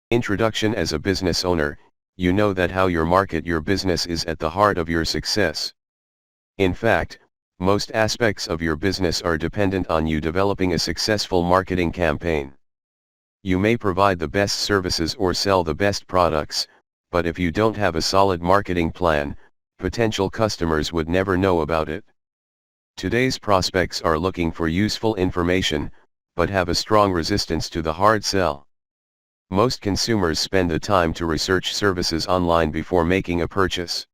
Introduction. As a business owner, you know that how you market your business is at the heart of your success. In fact, most aspects of your business are dependent on you developing a successful marketing campaign. You may provide the best services or sell the best products, but if you don't have a solid marketing plan, potential customers would never know about it. Today's prospects are looking for useful information, but have a strong resistance to the hard sell. Most consumers spend the time to research services online before making a purchase.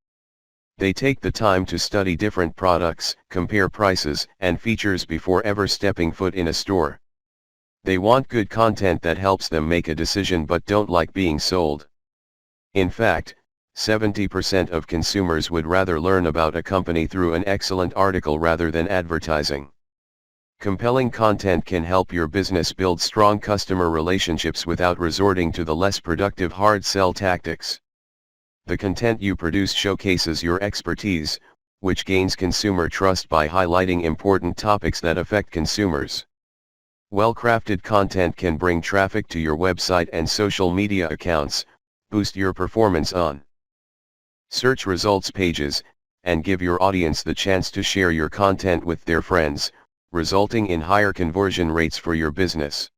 They take the time to study different products, compare prices and features before ever stepping foot in a store. They want good content that helps them make a decision but don't like being sold. In fact, 70% of consumers would rather learn about a company through an excellent article rather than advertising. Compelling content can help your business build strong customer relationships without resorting to the less productive hard sell tactics. The content you produce showcases your expertise, which gains consumer trust by highlighting important topics that affect consumers. Well-crafted content can bring traffic to your website and social media accounts, boost your performance on search results pages, and give your audience the chance to share your content with their friends, resulting in higher conversion rates for your business.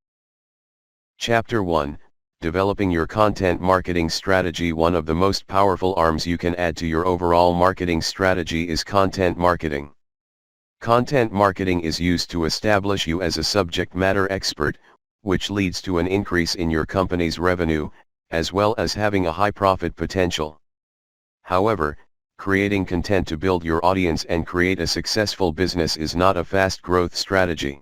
Chapter 1: Developing your content marketing strategy. One of the most powerful arms you can add to your overall marketing strategy is content marketing. Content marketing is used to establish you as a subject matter expert, which leads to an increase in your company's revenue, as well as having a high profit potential. However, creating content to build your audience and create a successful business is not a fast growth strategy.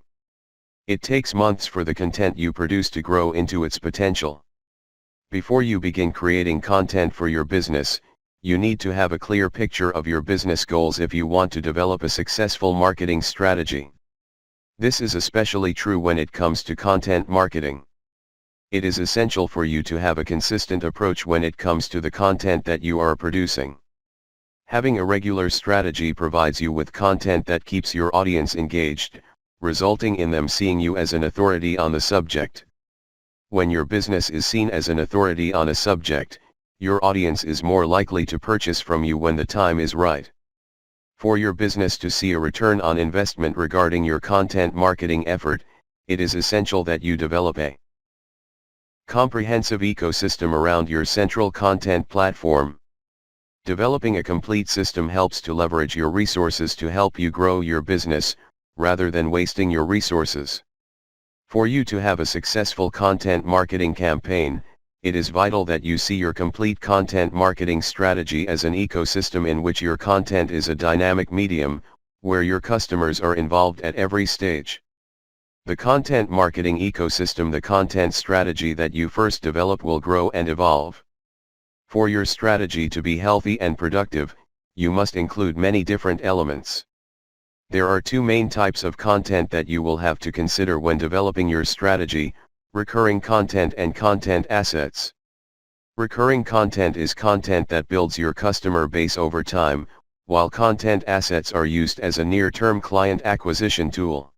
It takes months for the content you produce to grow into its potential. Before you begin creating content for your business, you need to have a clear picture of your business goals if you want to develop a successful marketing strategy. This is especially true when it comes to content marketing. It is essential for you to have a consistent approach when it comes to the content that you are producing. Having a regular strategy provides you with content that keeps your audience engaged, resulting in them seeing you as an authority on the subject. When your business is seen as an authority on a subject, your audience is more likely to purchase from you when the time is right. For your business to see a return on investment regarding your content marketing effort, it is essential that you develop a comprehensive ecosystem around your central content platform. Developing a complete system helps to leverage your resources to help you grow your business, rather than wasting your resources. For you to have a successful content marketing campaign, it is vital that you see your complete content marketing strategy as an ecosystem in which your content is a dynamic medium, where your customers are involved at every stage. The content marketing ecosystem. The content strategy that you first develop will grow and evolve. For your strategy to be healthy and productive, you must include many different elements. There are two main types of content that you will have to consider when developing your strategy: recurring content and content assets. Recurring content is content that builds your customer base over time, while content assets are used as a near-term client acquisition tool.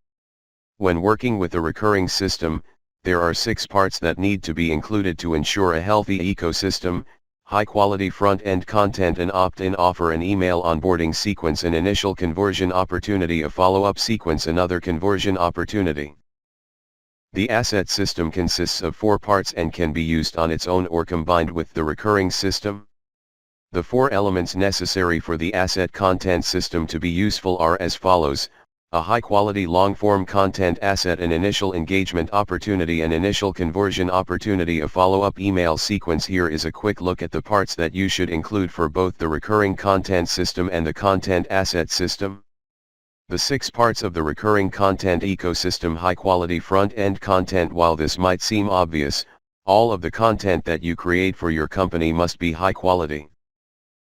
When working with a recurring system, there are 6 parts that need to be included to ensure a healthy ecosystem: high-quality front-end content, an opt-in offer, an email onboarding sequence, an initial conversion opportunity, a follow-up sequence, another conversion opportunity. The asset system consists of 4 parts and can be used on its own or combined with the recurring system. The 4 elements necessary for the asset content system to be useful are as follows: a high-quality long-form content asset, an initial engagement opportunity, an initial conversion opportunity, a follow-up email sequence. Here is a quick look at the parts that you should include for both the recurring content system and the content asset system. The 6 parts of the recurring content ecosystem: high-quality front-end content. While this might seem obvious, all of the content that you create for your company must be high quality.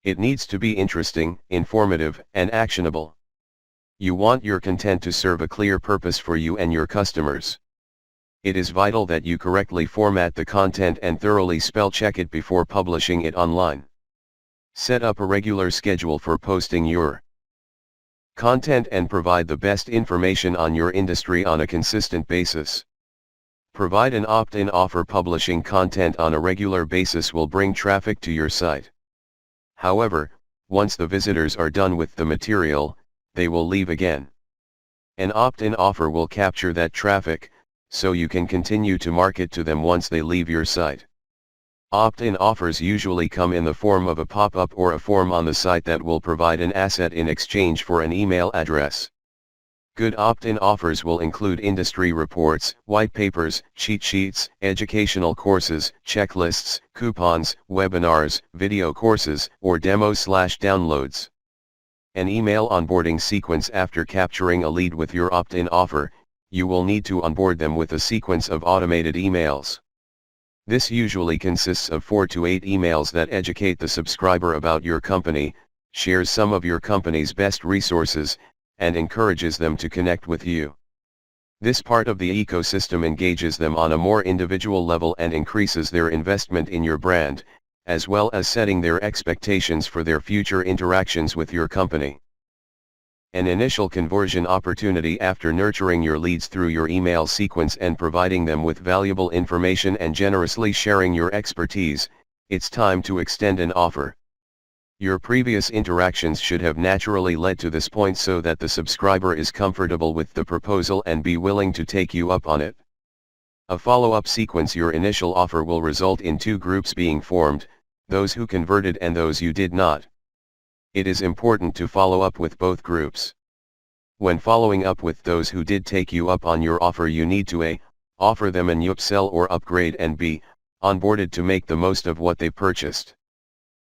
It needs to be interesting, informative, and actionable. You want your content to serve a clear purpose for you and your customers. It is vital that you correctly format the content and thoroughly spell check it before publishing it online. Set up a regular schedule for posting your content and provide the best information on your industry on a consistent basis. Provide an opt-in offer. Publishing content on a regular basis will bring traffic to your site. However, once the visitors are done with the material, they will leave again. An opt-in offer will capture that traffic, so you can continue to market to them once they leave your site. Opt-in offers usually come in the form of a pop-up or a form on the site that will provide an asset in exchange for an email address. Good opt-in offers will include industry reports, white papers, cheat sheets, educational courses, checklists, coupons, webinars, video courses, or demos/downloads. An email onboarding sequence. After capturing a lead with your opt-in offer, you will need to onboard them with a sequence of automated emails. This usually consists of 4 to 8 emails that educate the subscriber about your company, shares some of your company's best resources, and encourages them to connect with you. This part of the ecosystem engages them on a more individual level and increases their investment in your brand, as well as setting their expectations for their future interactions with your company. An initial conversion opportunity. After nurturing your leads through your email sequence and providing them with valuable information and generously sharing your expertise, it's time to extend an offer. Your previous interactions should have naturally led to this point so that the subscriber is comfortable with the proposal and be willing to take you up on it. A follow-up sequence. Your initial offer will result in 2 groups being formed, those who converted and those you did not. It is important to follow up with both groups. When following up with those who did take you up on your offer, you need to A. Offer them an upsell or upgrade, and B. Onboarded to make the most of what they purchased.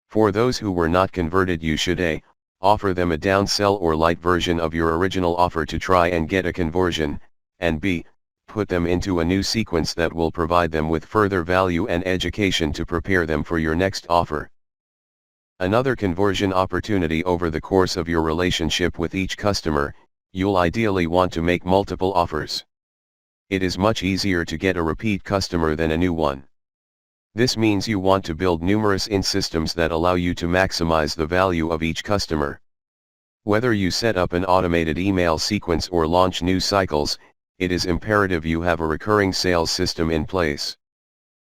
For those who were not converted, you should A. Offer them a downsell or light version of your original offer to try and get a conversion, and B. Put them into a new sequence that will provide them with further value and education to prepare them for your next offer. Another conversion opportunity. Over the course of your relationship with each customer, you'll ideally want to make multiple offers. It is much easier to get a repeat customer than a new one. This means you want to build numerous systems that allow you to maximize the value of each customer. Whether you set up an automated email sequence or launch new cycles, it is imperative you have a recurring sales system in place.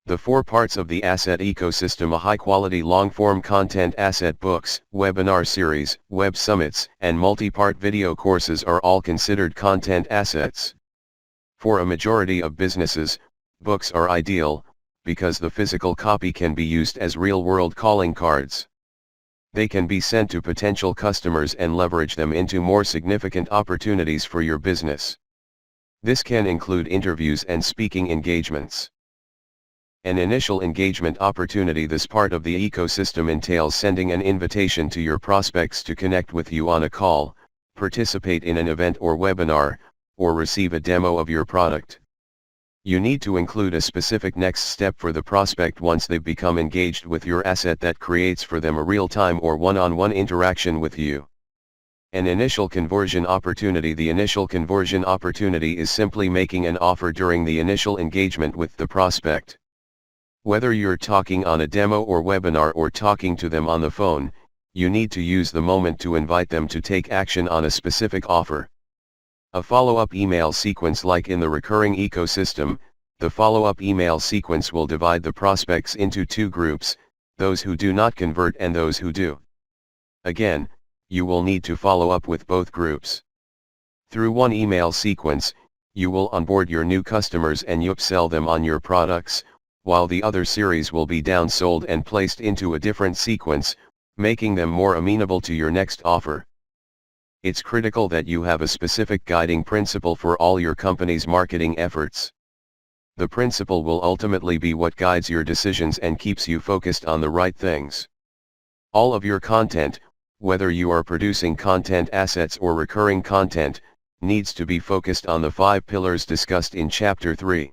The 4 parts of the asset ecosystem: a high-quality long-form content asset, books, webinar series, web summits, and multi-part video courses are all considered content assets. For a majority of businesses, books are ideal, because the physical copy can be used as real-world calling cards. They can be sent to potential customers and leverage them into more significant opportunities for your business. This can include interviews and speaking engagements. An initial engagement opportunity. This part of the ecosystem entails sending an invitation to your prospects to connect with you on a call, participate in an event or webinar, or receive a demo of your product. You need to include a specific next step for the prospect once they've become engaged with your asset that creates for them a real-time or one-on-one interaction with you. An initial conversion opportunity. The initial conversion opportunity is simply making an offer during the initial engagement with the prospect. Whether you're talking on a demo or webinar or talking to them on the phone, you need to use the moment to invite them to take action on a specific offer. A follow-up email sequence. Like in the recurring ecosystem, the follow-up email sequence will divide the prospects into 2 groups, those who do not convert and those who do. Again, you will need to follow up with both groups. Through one email sequence, you will onboard your new customers and upsell them on your products, while the other series will be downsold and placed into a different sequence, making them more amenable to your next offer. It's critical that you have a specific guiding principle for all your company's marketing efforts. The principle will ultimately be what guides your decisions and keeps you focused on the right things. All of your content, whether you are producing content assets or recurring content, needs to be focused on the 5 pillars discussed in Chapter 3.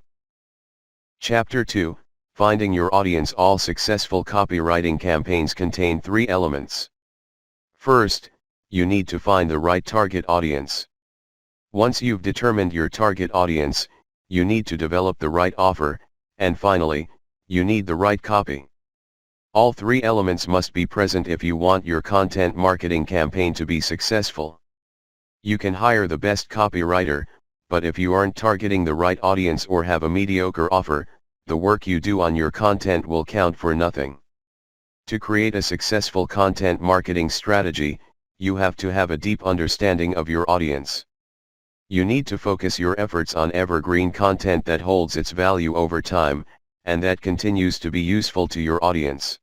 Chapter 2, Finding Your Audience. All successful copywriting campaigns contain 3 elements. First, you need to find the right target audience. Once you've determined your target audience, you need to develop the right offer, and finally, you need the right copy. All 3 elements must be present if you want your content marketing campaign to be successful. You can hire the best copywriter, but if you aren't targeting the right audience or have a mediocre offer, the work you do on your content will count for nothing. To create a successful content marketing strategy, you have to have a deep understanding of your audience. You need to focus your efforts on evergreen content that holds its value over time, and that continues to be useful to your audience.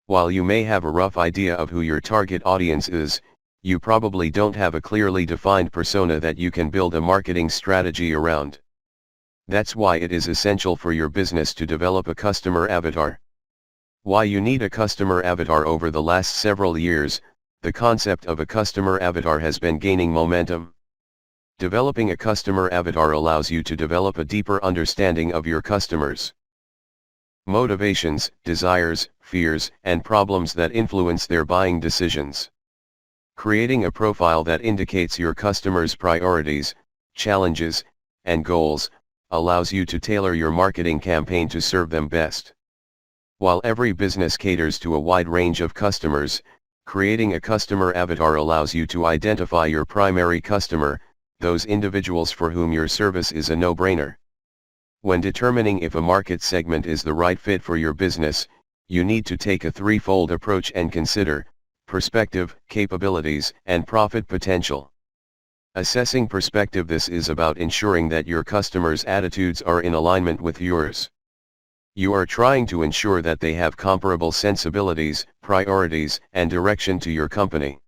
While you may have a rough idea of who your target audience is, you probably don't have a clearly defined persona that you can build a marketing strategy around. That's why it is essential for your business to develop a customer avatar. Why you need a customer avatar? Over the last several years, the concept of a customer avatar has been gaining momentum. Developing a customer avatar allows you to develop a deeper understanding of your customers' motivations, desires, fears, and problems that influence their buying decisions. Creating a profile that indicates your customers' priorities, challenges, and goals allows you to tailor your marketing campaign to serve them best. While every business caters to a wide range of customers, creating a customer avatar allows you to identify your primary customer, those individuals for whom your service is a no-brainer. When determining if a market segment is the right fit for your business, you need to take a threefold approach and consider perspective, capabilities, and profit potential. Assessing perspective: this is about ensuring that your customers' attitudes are in alignment with yours. You are trying to ensure that they have comparable sensibilities, priorities, and direction to your company.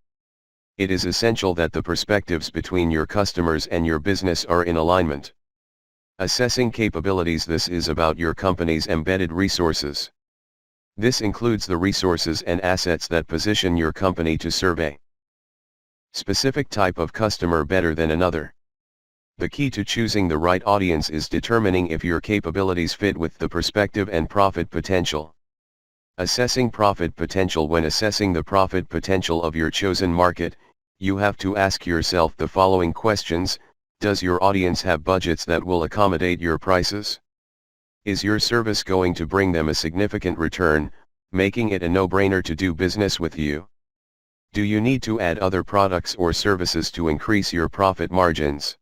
It is essential that the perspectives between your customers and your business are in alignment. Assessing capabilities: this is about your company's embedded resources. This includes the resources and assets that position your company to serve a specific type of customer better than another. The key to choosing the right audience is determining if your capabilities fit with the perspective and profit potential. Assessing profit potential: when assessing the profit potential of your chosen market, you have to ask yourself the following questions. Does your audience have budgets that will accommodate your prices? Is your service going to bring them a significant return, making it a no-brainer to do business with you? Do you need to add other products or services to increase your profit margins?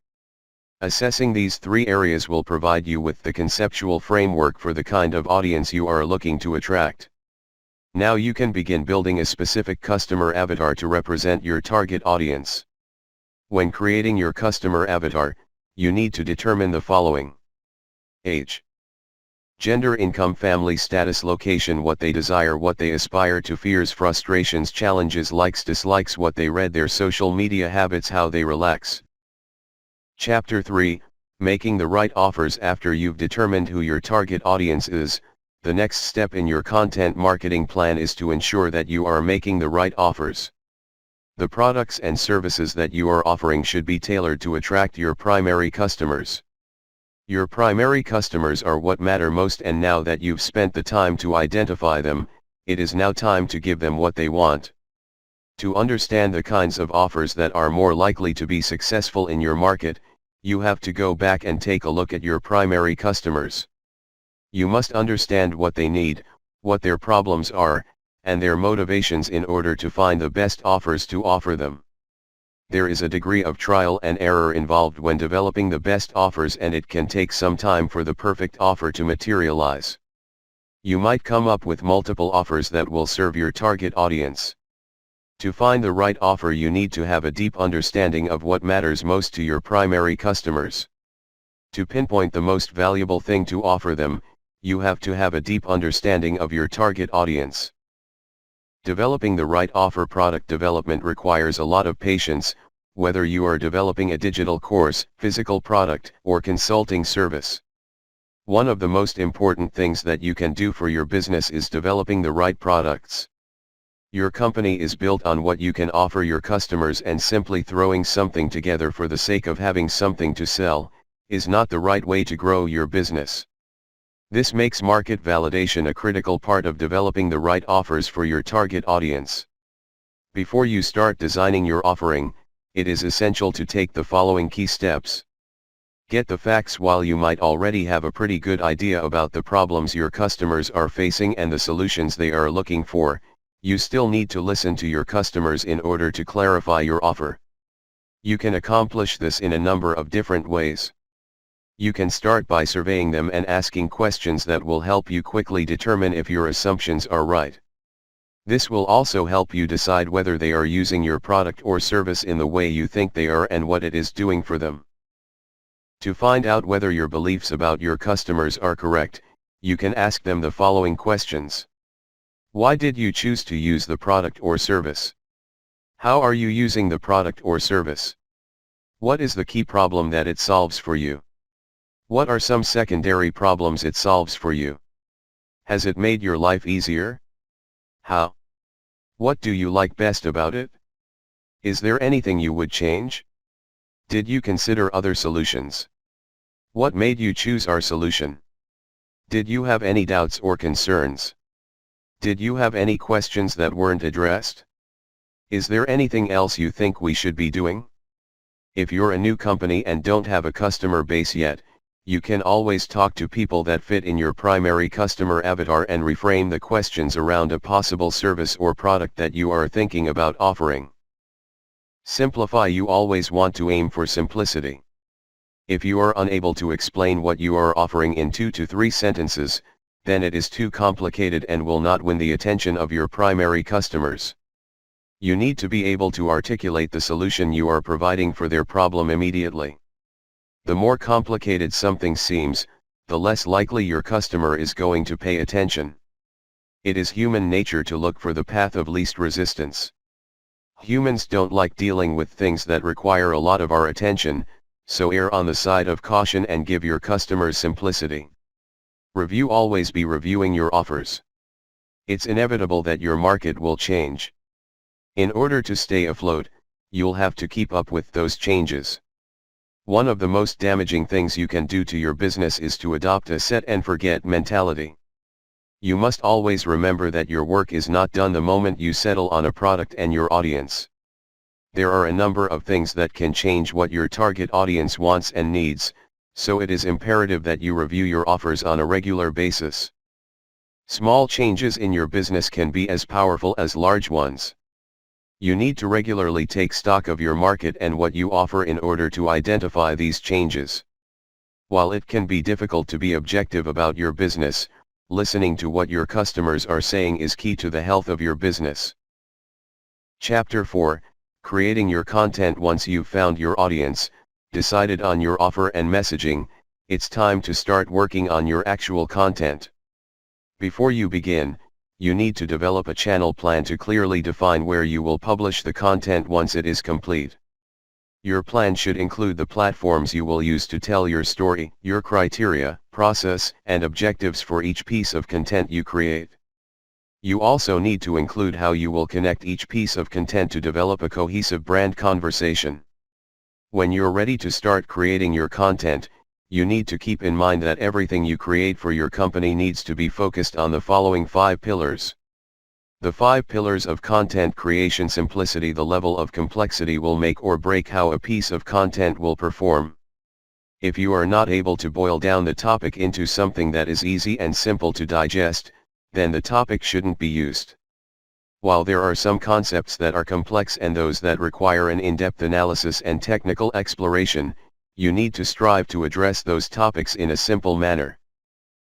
Assessing these three areas will provide you with the conceptual framework for the kind of audience you are looking to attract. Now you can begin building a specific customer avatar to represent your target audience. When creating your customer avatar, you need to determine the following: age, gender, income, family status, location, what they desire, what they aspire to, fears, frustrations, challenges, likes, dislikes, what they read, their social media habits, how they relax. Chapter 3, Making the Right Offers. After you've determined who your target audience is, the next step in your content marketing plan is to ensure that you are making the right offers. The products and services that you are offering should be tailored to attract your primary customers. Your primary customers are what matter most, and now that you've spent the time to identify them, it is now time to give them what they want. To understand the kinds of offers that are more likely to be successful in your market, you have to go back and take a look at your primary customers. You must understand what they need, what their problems are, and their motivations in order to find the best offers to offer them. There is a degree of trial and error involved when developing the best offers, and it can take some time for the perfect offer to materialize. You might come up with multiple offers that will serve your target audience. To find the right offer, you need to have a deep understanding of what matters most to your primary customers. To pinpoint the most valuable thing to offer them, you have to have a deep understanding of your target audience. Developing the right offer. Product development requires a lot of patience, whether you are developing a digital course, physical product, or consulting service. One of the most important things that you can do for your business is developing the right products. Your company is built on what you can offer your customers, and simply throwing something together for the sake of having something to sell is not the right way to grow your business. This makes market validation a critical part of developing the right offers for your target audience. Before you start designing your offering, it is essential to take the following key steps. Get the facts. While you might already have a pretty good idea about the problems your customers are facing and the solutions they are looking for, you still need to listen to your customers in order to clarify your offer. You can accomplish this in a number of different ways. You can start by surveying them and asking questions that will help you quickly determine if your assumptions are right. This will also help you decide whether they are using your product or service in the way you think they are and what it is doing for them. To find out whether your beliefs about your customers are correct, you can ask them the following questions. Why did you choose to use the product or service? How are you using the product or service? What is the key problem that it solves for you? What are some secondary problems it solves for you? Has it made your life easier? How? What do you like best about it? Is there anything you would change? Did you consider other solutions? What made you choose our solution? Did you have any doubts or concerns? Did you have any questions that weren't addressed? Is there anything else you think we should be doing? If you're a new company and don't have a customer base yet, you can always talk to people that fit in your primary customer avatar and reframe the questions around a possible service or product that you are thinking about offering. Simplify. You always want to aim for simplicity. If you are unable to explain what you are offering in 2 to 3 sentences, then it is too complicated and will not win the attention of your primary customers. You need to be able to articulate the solution you are providing for their problem immediately. The more complicated something seems, the less likely your customer is going to pay attention. It is human nature to look for the path of least resistance. Humans don't like dealing with things that require a lot of our attention, so err on the side of caution and give your customers simplicity. Always be reviewing your offers. It's inevitable that your market will change. In order to stay afloat, you'll have to keep up with those changes. One of the most damaging things you can do to your business is to adopt a set and forget mentality. You must always remember that your work is not done the moment you settle on a product and your audience. There are a number of things that can change what your target audience wants and needs, so it is imperative that you review your offers on a regular basis. Small changes in your business can be as powerful as large ones. You need to regularly take stock of your market and what you offer in order to identify these changes. While it can be difficult to be objective about your business, listening to what your customers are saying is key to the health of your business. Chapter 4, Creating your content. Once you've found your audience, decided on your offer and messaging, it's time to start working on your actual content. Before you begin, you need to develop a channel plan to clearly define where you will publish the content once it is complete. Your plan should include the platforms you will use to tell your story, your criteria, process, and objectives for each piece of content you create. You also need to include how you will connect each piece of content to develop a cohesive brand conversation. When you're ready to start creating your content, you need to keep in mind that everything you create for your company needs to be focused on the following 5 pillars. The 5 pillars of content creation. Simplicity. The level of complexity will make or break how a piece of content will perform. If you are not able to boil down the topic into something that is easy and simple to digest, then the topic shouldn't be used. While there are some concepts that are complex and those that require an in-depth analysis and technical exploration, you need to strive to address those topics in a simple manner.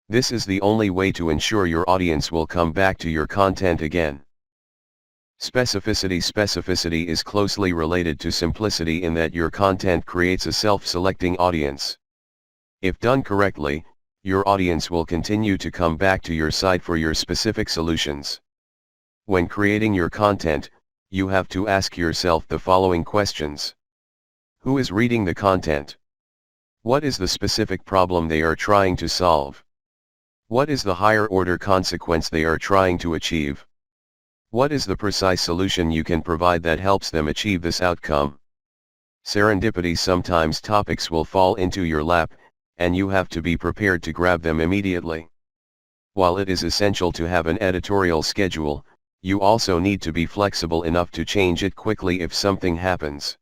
This is the only way to ensure your audience will come back to your content again. Specificity. Specificity is closely related to simplicity in that your content creates a self-selecting audience. If done correctly, your audience will continue to come back to your site for your specific solutions. When creating your content, you have to ask yourself the following questions. Who is reading the content? What is the specific problem they are trying to solve? What is the higher order consequence they are trying to achieve? What is the precise solution you can provide that helps them achieve this outcome? Serendipity. Sometimes topics will fall into your lap, and you have to be prepared to grab them immediately. While it is essential to have an editorial schedule, you also need to be flexible enough to change it quickly if something happens.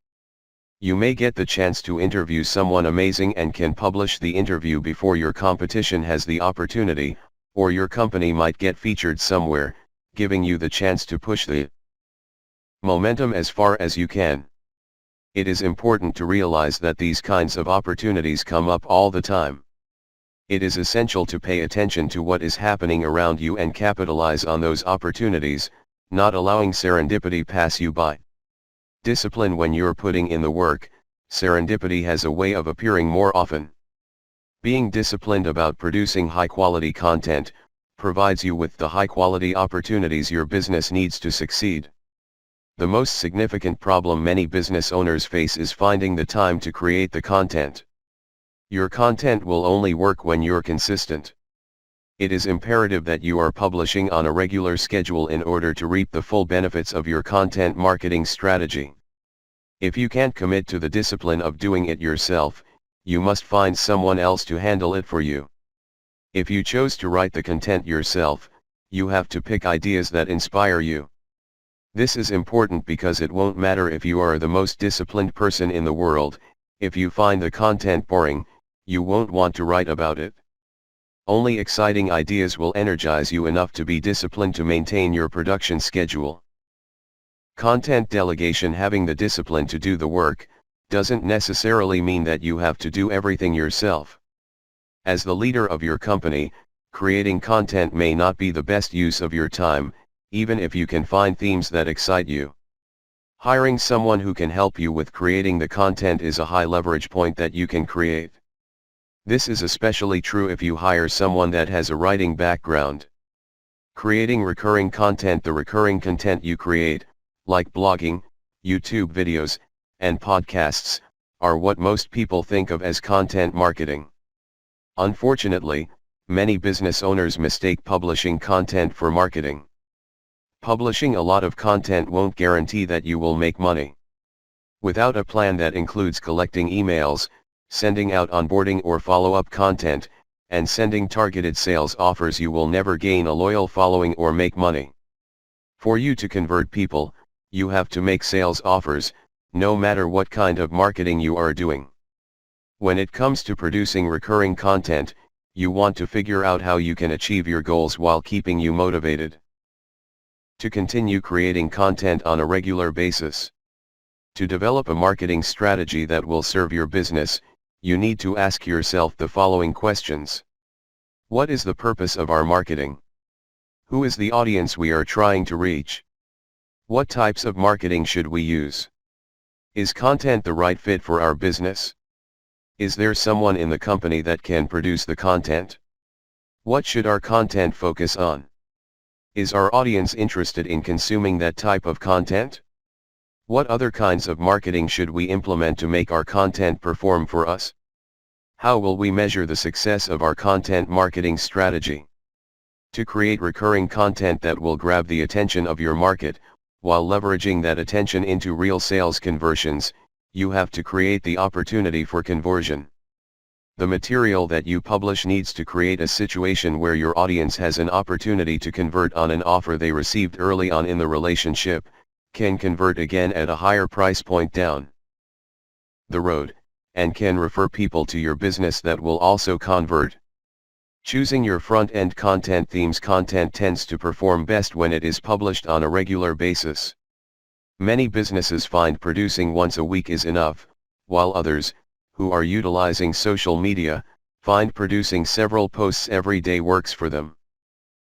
You may get the chance to interview someone amazing and can publish the interview before your competition has the opportunity, or your company might get featured somewhere, giving you the chance to push the momentum as far as you can. It is important to realize that these kinds of opportunities come up all the time. It is essential to pay attention to what is happening around you and capitalize on those opportunities, not allowing serendipity pass you by. Discipline: when you're putting in the work, serendipity has a way of appearing more often. Being disciplined about producing high-quality content provides you with the high-quality opportunities your business needs to succeed. The most significant problem many business owners face is finding the time to create the content. Your content will only work when you're consistent. It is imperative that you are publishing on a regular schedule in order to reap the full benefits of your content marketing strategy. If you can't commit to the discipline of doing it yourself, you must find someone else to handle it for you. If you chose to write the content yourself, you have to pick ideas that inspire you. This is important because it won't matter if you are the most disciplined person in the world. If you find the content boring, you won't want to write about it. Only exciting ideas will energize you enough to be disciplined to maintain your production schedule. Content delegation: having the discipline to do the work doesn't necessarily mean that you have to do everything yourself. As the leader of your company, creating content may not be the best use of your time, even if you can find themes that excite you. Hiring someone who can help you with creating the content is a high leverage point that you can create. This is especially true if you hire someone that has a writing background. Creating recurring content: the recurring content you create, like blogging, YouTube videos, and podcasts, are what most people think of as content marketing. Unfortunately, many business owners mistake publishing content for marketing. Publishing a lot of content won't guarantee that you will make money. Without a plan that includes collecting emails, sending out onboarding or follow-up content, and sending targeted sales offers, you will never gain a loyal following or make money. For you to convert people, you have to make sales offers, no matter what kind of marketing you are doing. When it comes to producing recurring content, you want to figure out how you can achieve your goals while keeping you motivated to continue creating content on a regular basis. To develop a marketing strategy that will serve your business, you need to ask yourself the following questions. What is the purpose of our marketing? Who is the audience we are trying to reach? What types of marketing should we use? Is content the right fit for our business? Is there someone in the company that can produce the content? What should our content focus on? Is our audience interested in consuming that type of content? What other kinds of marketing should we implement to make our content perform for us? How will we measure the success of our content marketing strategy? To create recurring content that will grab the attention of your market, while leveraging that attention into real sales conversions, you have to create the opportunity for conversion. The material that you publish needs to create a situation where your audience has an opportunity to convert on an offer they received early on in the relationship, can convert again at a higher price point down the road, and can refer people to your business that will also convert. Choosing your front-end content themes: content tends to perform best when it is published on a regular basis. Many businesses find producing once a week is enough, while others, who are utilizing social media, find producing several posts every day works for them.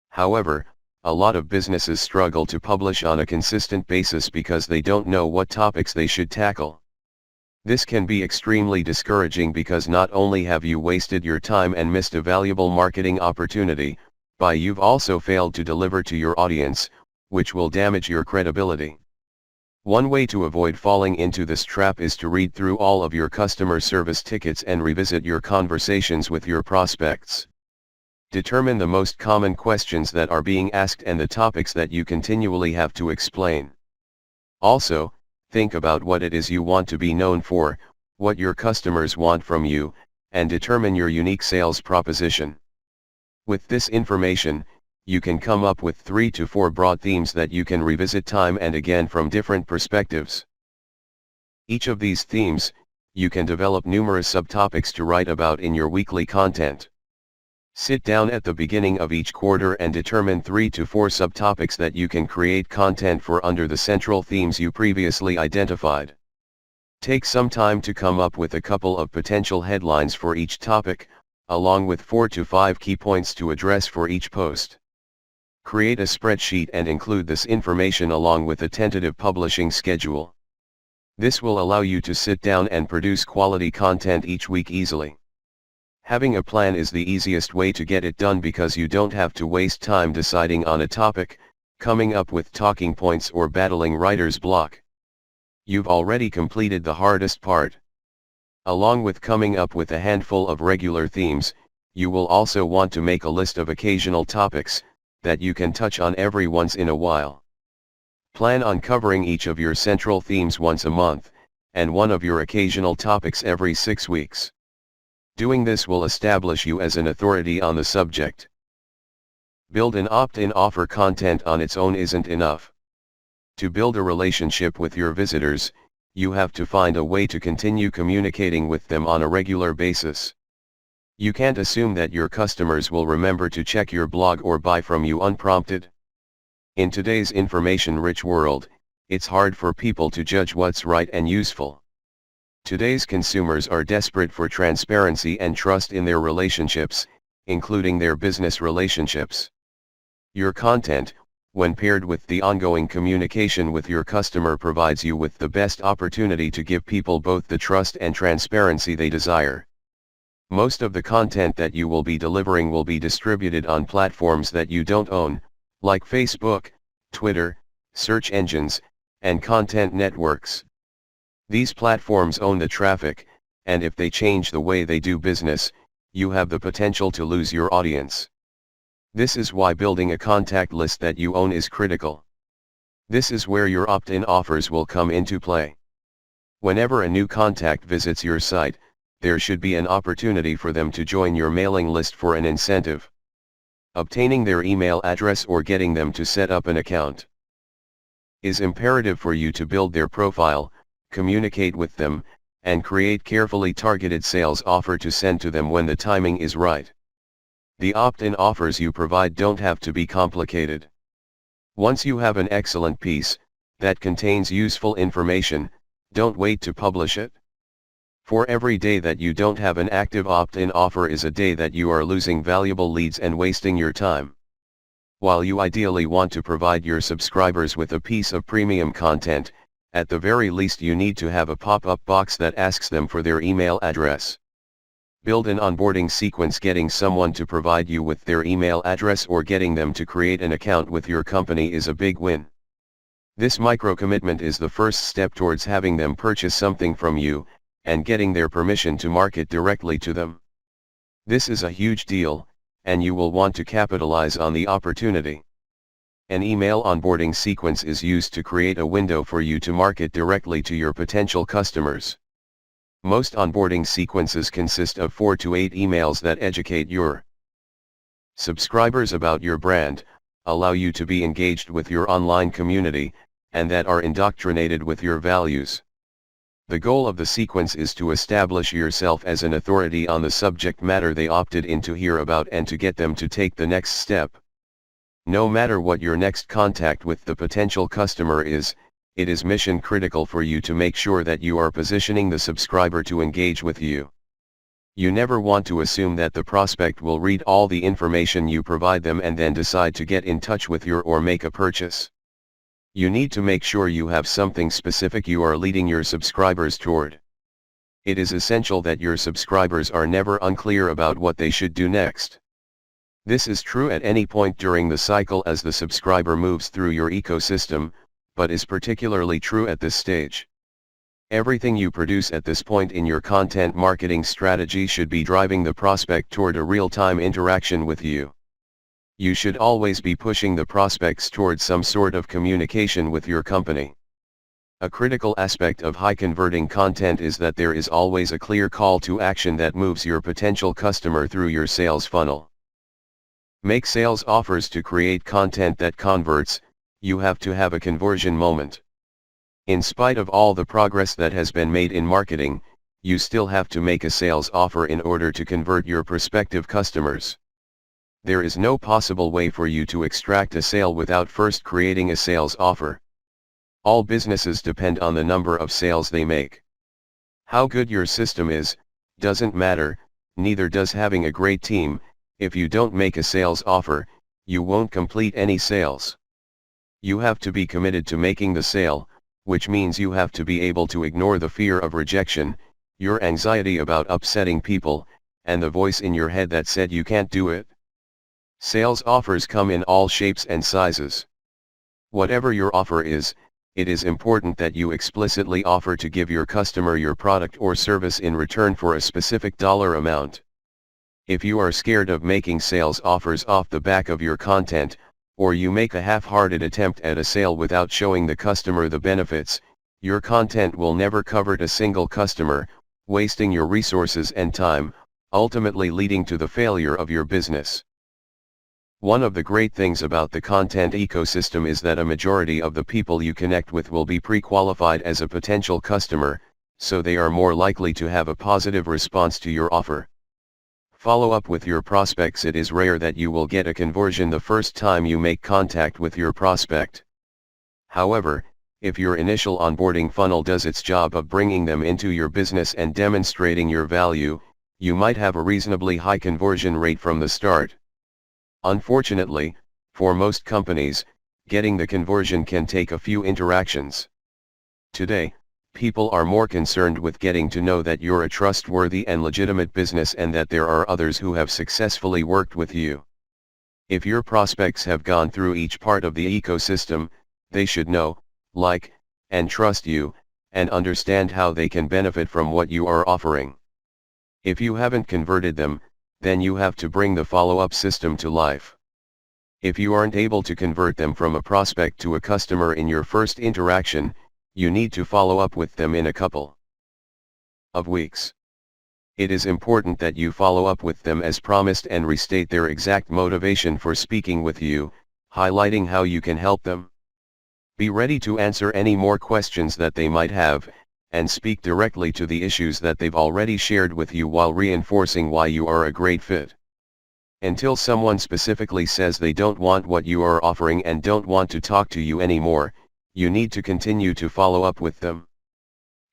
However, a lot of businesses struggle to publish on a consistent basis because they don't know what topics they should tackle. This can be extremely discouraging because not only have you wasted your time and missed a valuable marketing opportunity, but you've also failed to deliver to your audience, which will damage your credibility. One way to avoid falling into this trap is to read through all of your customer service tickets and revisit your conversations with your prospects. Determine the most common questions that are being asked and the topics that you continually have to explain. Also, think about what it is you want to be known for, what your customers want from you, and determine your unique sales proposition. With this information, you can come up with 3 to 4 broad themes that you can revisit time and again from different perspectives. Each of these themes, you can develop numerous subtopics to write about in your weekly content. Sit down at the beginning of each quarter and determine 3 to 4 subtopics that you can create content for under the central themes you previously identified. Take some time to come up with a couple of potential headlines for each topic, along with 4 to 5 key points to address for each post. Create a spreadsheet and include this information along with a tentative publishing schedule. This will allow you to sit down and produce quality content each week easily. Having a plan is the easiest way to get it done because you don't have to waste time deciding on a topic, coming up with talking points or battling writer's block. You've already completed the hardest part. Along with coming up with a handful of regular themes, you will also want to make a list of occasional topics that you can touch on every once in a while. Plan on covering each of your central themes once a month, and one of your occasional topics every 6 weeks. Doing this will establish you as an authority on the subject. Build an opt-in offer. Content on its own isn't enough. To build a relationship with your visitors, you have to find a way to continue communicating with them on a regular basis. You can't assume that your customers will remember to check your blog or buy from you unprompted. In today's information-rich world, it's hard for people to judge what's right and useful. Today's consumers are desperate for transparency and trust in their relationships, including their business relationships. Your content, when paired with the ongoing communication with your customer, provides you with the best opportunity to give people both the trust and transparency they desire. Most of the content that you will be delivering will be distributed on platforms that you don't own, like Facebook, Twitter, search engines, and content networks. These platforms own the traffic, and if they change the way they do business, you have the potential to lose your audience. This is why building a contact list that you own is critical. This is where your opt-in offers will come into play. Whenever a new contact visits your site, there should be an opportunity for them to join your mailing list for an incentive. Obtaining their email address or getting them to set up an account is imperative for you to build their profile, communicate with them, and create carefully targeted sales offer to send to them when the timing is right. The opt-in offers you provide don't have to be complicated. Once you have an excellent piece that contains useful information, don't wait to publish it. For every day that you don't have an active opt-in offer is a day that you are losing valuable leads and wasting your time. While you ideally want to provide your subscribers with a piece of premium content, at the very least you need to have a pop-up box that asks them for their email address. Build an onboarding sequence. Getting someone to provide you with their email address or getting them to create an account with your company is a big win. This micro-commitment is the first step towards having them purchase something from you, and getting their permission to market directly to them. This is a huge deal, and you will want to capitalize on the opportunity. An email onboarding sequence is used to create a window for you to market directly to your potential customers. Most onboarding sequences consist of 4 to 8 emails that educate your subscribers about your brand, allow you to be engaged with your online community, and that are indoctrinated with your values. The goal of the sequence is to establish yourself as an authority on the subject matter they opted in to hear about and to get them to take the next step. No matter what your next contact with the potential customer is, it is mission critical for you to make sure that you are positioning the subscriber to engage with you. You never want to assume that the prospect will read all the information you provide them and then decide to get in touch with you or make a purchase. You need to make sure you have something specific you are leading your subscribers toward. It is essential that your subscribers are never unclear about what they should do next. This is true at any point during the cycle as the subscriber moves through your ecosystem, but is particularly true at this stage. Everything you produce at this point in your content marketing strategy should be driving the prospect toward a real-time interaction with you. You should always be pushing the prospects towards some sort of communication with your company. A critical aspect of high-converting content is that there is always a clear call to action that moves your potential customer through your sales funnel. Make sales offers to create content that converts. You have to have a conversion moment. In spite of all the progress that has been made in marketing, you still have to make a sales offer in order to convert your prospective customers. There is no possible way for you to extract a sale without first creating a sales offer. All businesses depend on the number of sales they make. How good your system is, doesn't matter, neither does having a great team. If you don't make a sales offer, you won't complete any sales. You have to be committed to making the sale, which means you have to be able to ignore the fear of rejection, your anxiety about upsetting people, and the voice in your head that said you can't do it. Sales offers come in all shapes and sizes. Whatever your offer is, it is important that you explicitly offer to give your customer your product or service in return for a specific dollar amount. If you are scared of making sales offers off the back of your content, or you make a half-hearted attempt at a sale without showing the customer the benefits, your content will never convert a single customer, wasting your resources and time, ultimately leading to the failure of your business. One of the great things about the content ecosystem is that a majority of the people you connect with will be pre-qualified as a potential customer, so they are more likely to have a positive response to your offer. Follow up with your prospects. It is rare that you will get a conversion the first time you make contact with your prospect. However, if your initial onboarding funnel does its job of bringing them into your business and demonstrating your value, you might have a reasonably high conversion rate from the start. Unfortunately, for most companies, getting the conversion can take a few interactions. Today, people are more concerned with getting to know that you're a trustworthy and legitimate business and that there are others who have successfully worked with you. If your prospects have gone through each part of the ecosystem, they should know, like, and trust you, and understand how they can benefit from what you are offering. If you haven't converted them, then you have to bring the follow-up system to life. If you aren't able to convert them from a prospect to a customer in your first interaction, you need to follow up with them in a couple of weeks. It is important that you follow up with them as promised and restate their exact motivation for speaking with you, highlighting how you can help them. Be ready to answer any more questions that they might have, and speak directly to the issues that they've already shared with you while reinforcing why you are a great fit. Until someone specifically says they don't want what you are offering and don't want to talk to you anymore, you need to continue to follow up with them.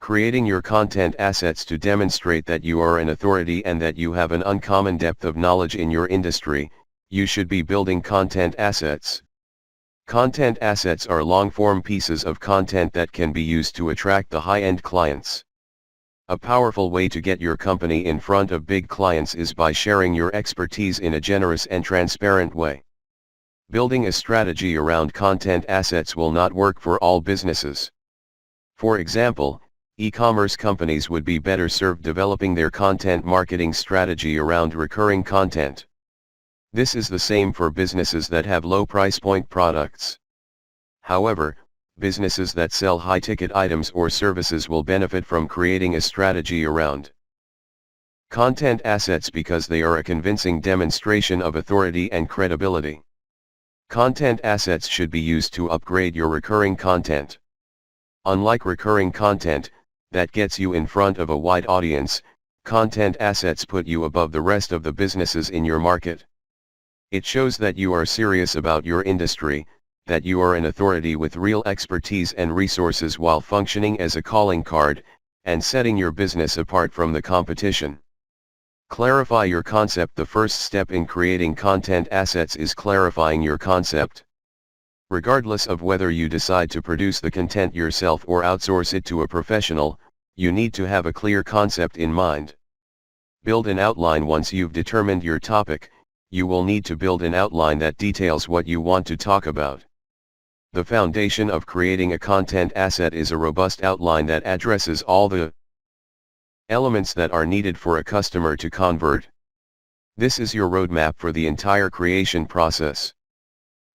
Creating your content assets to demonstrate that you are an authority and that you have an uncommon depth of knowledge in your industry. You should be building content assets. Content assets are long-form pieces of content that can be used to attract the high-end clients. A powerful way to get your company in front of big clients is by sharing your expertise in a generous and transparent way. Building a strategy around content assets will not work for all businesses. For example, e-commerce companies would be better served developing their content marketing strategy around recurring content. This is the same for businesses that have low price point products. However, businesses that sell high-ticket items or services will benefit from creating a strategy around content assets because they are a convincing demonstration of authority and credibility. Content assets should be used to upgrade your recurring content. Unlike recurring content, that gets you in front of a wide audience, content assets put you above the rest of the businesses in your market. It shows that you are serious about your industry, that you are an authority with real expertise and resources while functioning as a calling card, and setting your business apart from the competition. Clarify your concept. The first step in creating content assets is clarifying your concept. Regardless of whether you decide to produce the content yourself or outsource it to a professional, you need to have a clear concept in mind. Build an outline. Once you've determined your topic, you will need to build an outline that details what you want to talk about. The foundation of creating a content asset is a robust outline that addresses all the elements that are needed for a customer to convert. This is your roadmap for the entire creation process.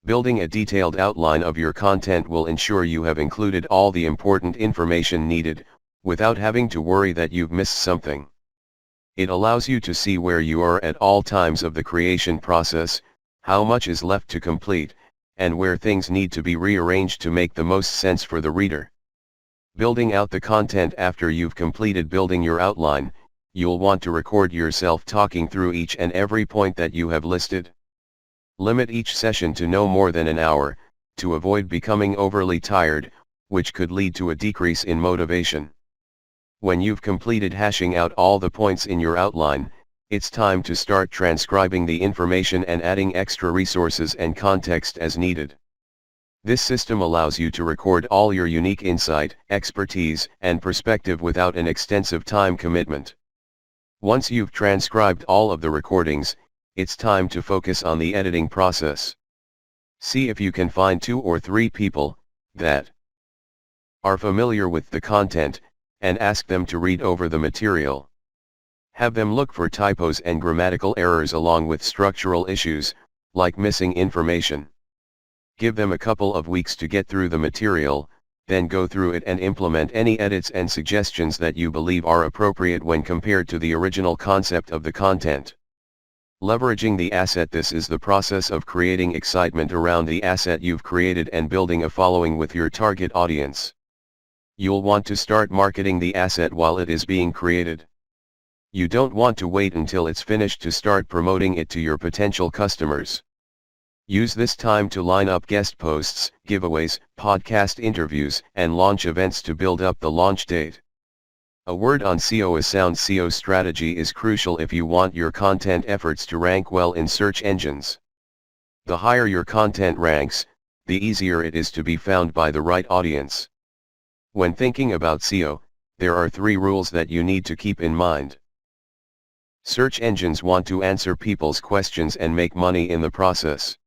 Building a detailed outline of your content will ensure you have included all the important information needed, without having to worry that you've missed something. It allows you to see where you are at all times of the creation process, how much is left to complete, and where things need to be rearranged to make the most sense for the reader. Building out the content. After you've completed building your outline, you'll want to record yourself talking through each and every point that you have listed. Limit each session to no more than an hour, to avoid becoming overly tired, which could lead to a decrease in motivation. When you've completed hashing out all the points in your outline, it's time to start transcribing the information and adding extra resources and context as needed. This system allows you to record all your unique insight, expertise, and perspective without an extensive time commitment. Once you've transcribed all of the recordings, it's time to focus on the editing process. See if you can find 2 or 3 people that are familiar with the content, and ask them to read over the material. Have them look for typos and grammatical errors along with structural issues, like missing information. Give them a couple of weeks to get through the material, then go through it and implement any edits and suggestions that you believe are appropriate when compared to the original concept of the content. Leveraging the asset. This is the process of creating excitement around the asset you've created and building a following with your target audience. You'll want to start marketing the asset while it is being created. You don't want to wait until it's finished to start promoting it to your potential customers. Use this time to line up guest posts, giveaways, podcast interviews, and launch events to build up the launch date. A word on SEO. A sound SEO strategy is crucial if you want your content efforts to rank well in search engines. The higher your content ranks, the easier it is to be found by the right audience. When thinking about SEO, there are 3 rules that you need to keep in mind. Search engines want to answer people's questions and make money in the process.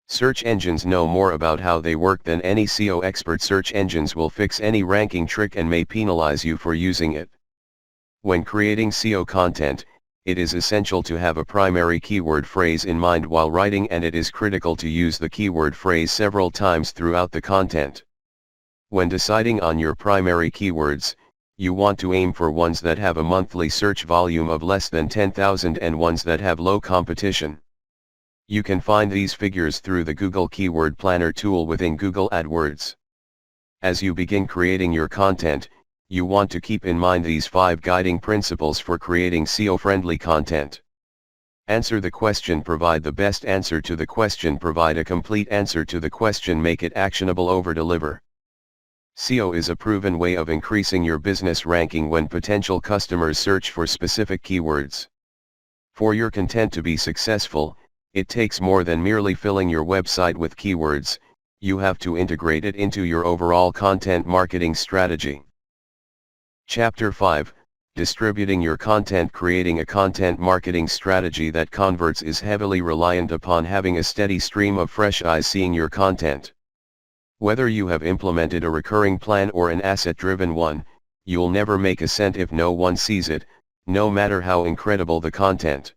Search engines know more about how they work than any SEO expert. Search engines will fix any ranking trick and may penalize you for using it. When creating SEO content, it is essential to have a primary keyword phrase in mind while writing, and it is critical to use the keyword phrase several times throughout the content. When deciding on your primary keywords, you want to aim for ones that have a monthly search volume of less than 10,000 and ones that have low competition. You can find these figures through the Google Keyword Planner tool within Google AdWords. As you begin creating your content, you want to keep in mind these 5 guiding principles for creating SEO-friendly content. Answer the question. Provide the best answer to the question. Provide a complete answer to the question. Make it actionable. Over-deliver. SEO is a proven way of increasing your business ranking when potential customers search for specific keywords. For your content to be successful, it takes more than merely filling your website with keywords. You have to integrate it into your overall content marketing strategy. Chapter 5, Distributing your content. Creating a content marketing strategy that converts is heavily reliant upon having a steady stream of fresh eyes seeing your content. Whether you have implemented a recurring plan or an asset-driven one, you'll never make a cent if no one sees it, no matter how incredible the content.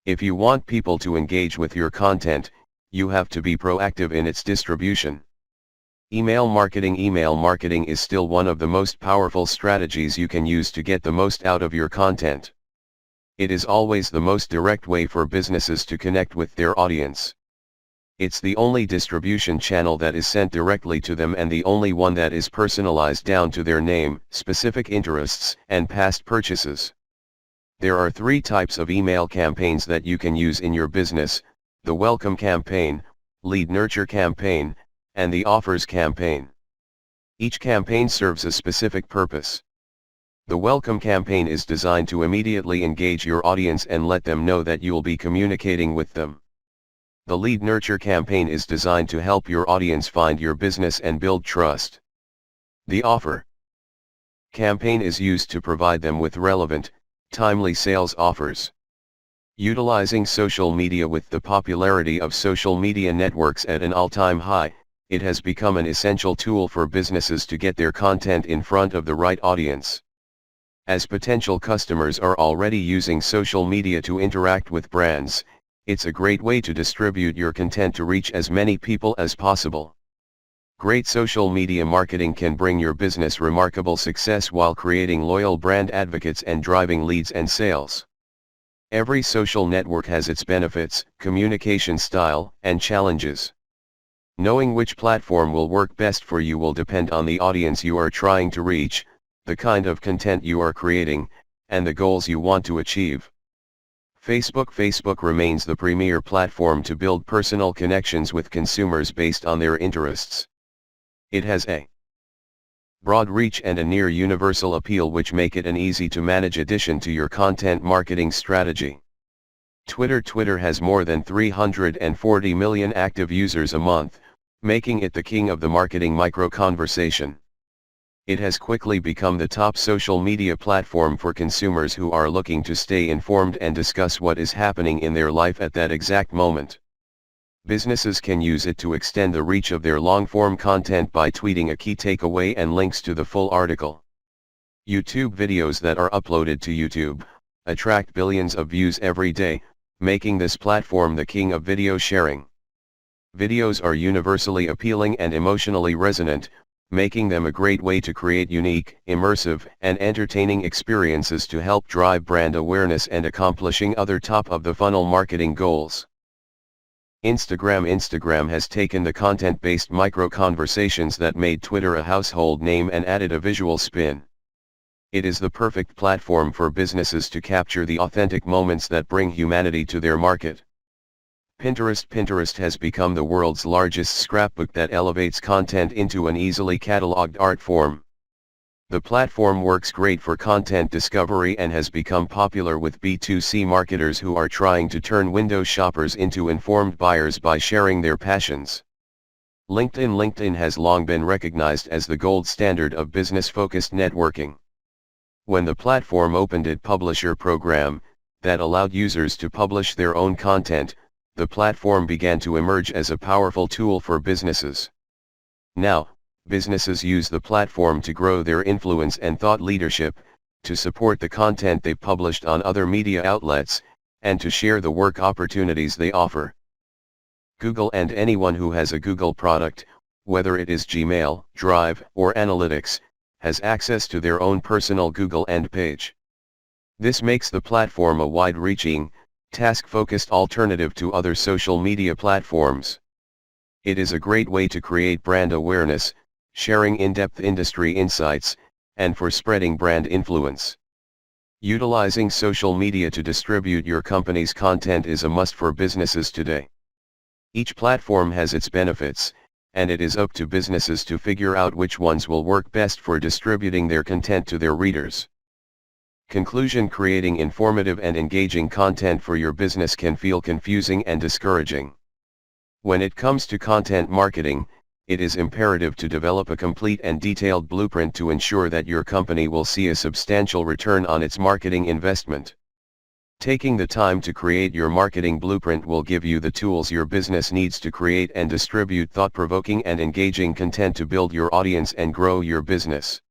If you want people to engage with your content, you have to be proactive in its distribution. Email marketing. Email marketing is still one of the most powerful strategies you can use to get the most out of your content. It is always the most direct way for businesses to connect with their audience. It's the only distribution channel that is sent directly to them and the only one that is personalized down to their name, specific interests, and past purchases. There are 3 types of email campaigns that you can use in your business: the welcome campaign, lead nurture campaign, and the offers campaign. Each campaign serves a specific purpose. The welcome campaign is designed to immediately engage your audience and let them know that you'll be communicating with them. The lead nurture campaign is designed to help your audience find your business and build trust. The offer campaign is used to provide them with relevant, timely sales offers. Utilizing social media. With the popularity of social media networks at an all-time high, it has become an essential tool for businesses to get their content in front of the right audience. As potential customers are already using social media to interact with brands, it's a great way to distribute your content to reach as many people as possible. Great social media marketing can bring your business remarkable success while creating loyal brand advocates and driving leads and sales. Every social network has its benefits, communication style, and challenges. Knowing which platform will work best for you will depend on the audience you are trying to reach, the kind of content you are creating, and the goals you want to achieve. Facebook remains the premier platform to build personal connections with consumers based on their interests. It has a broad reach and a near universal appeal which make it an easy to manage addition to your content marketing strategy. Twitter has more than 340 million active users a month, making it the king of the marketing micro-conversation. It has quickly become the top social media platform for consumers who are looking to stay informed and discuss what is happening in their life at that exact moment. Businesses can use it to extend the reach of their long-form content by tweeting a key takeaway and links to the full article. YouTube videos that are uploaded to YouTube attract billions of views every day, making this platform the king of video sharing. Videos are universally appealing and emotionally resonant, making them a great way to create unique, immersive, and entertaining experiences to help drive brand awareness and accomplishing other top-of-the-funnel marketing goals. Instagram has taken the content-based micro-conversations that made Twitter a household name and added a visual spin. It is the perfect platform for businesses to capture the authentic moments that bring humanity to their market. Pinterest has become the world's largest scrapbook that elevates content into an easily cataloged art form. The platform works great for content discovery and has become popular with B2C marketers who are trying to turn window shoppers into informed buyers by sharing their passions. LinkedIn has long been recognized as the gold standard of business-focused networking. When the platform opened its publisher program, that allowed users to publish their own content, the platform began to emerge as a powerful tool for businesses. Now, businesses use the platform to grow their influence and thought leadership, to support the content they published on other media outlets, and to share the work opportunities they offer. Google and anyone who has a Google product, whether it is Gmail, Drive, or Analytics, has access to their own personal Google end page. This makes the platform a wide-reaching, task-focused alternative to other social media platforms. It is a great way to create brand awareness, sharing in-depth industry insights, and for spreading brand influence. Utilizing social media to distribute your company's content is a must for businesses today. Each platform has its benefits, and it is up to businesses to figure out which ones will work best for distributing their content to their readers. Conclusion: creating informative and engaging content for your business can feel confusing and discouraging. When it comes to content marketing, it is imperative to develop a complete and detailed blueprint to ensure that your company will see a substantial return on its marketing investment. Taking the time to create your marketing blueprint will give you the tools your business needs to create and distribute thought-provoking and engaging content to build your audience and grow your business.